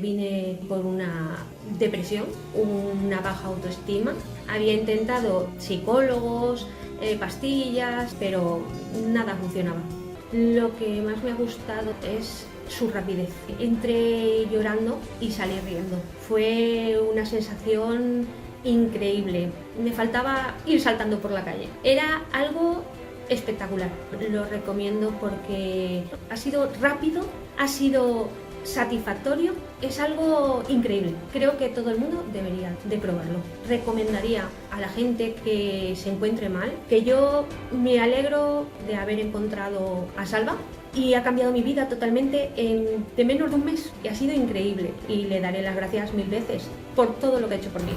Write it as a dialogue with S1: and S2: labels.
S1: Vine por una depresión, una baja autoestima. Había intentado psicólogos, pastillas, pero nada funcionaba. Lo que más me ha gustado es su rapidez. Entré llorando y salí riendo. Fue una sensación increíble. Me faltaba ir saltando por la calle. Era algo espectacular. Lo recomiendo porque ha sido rápido, ha sido satisfactorio, es algo increíble. Creo que todo el mundo debería de probarlo. Recomendaría a la gente que se encuentre mal, que yo me alegro de haber encontrado a Salva y ha cambiado mi vida totalmente de menos de un mes y ha sido increíble y le daré las gracias 1000 veces por todo lo que ha hecho por mí.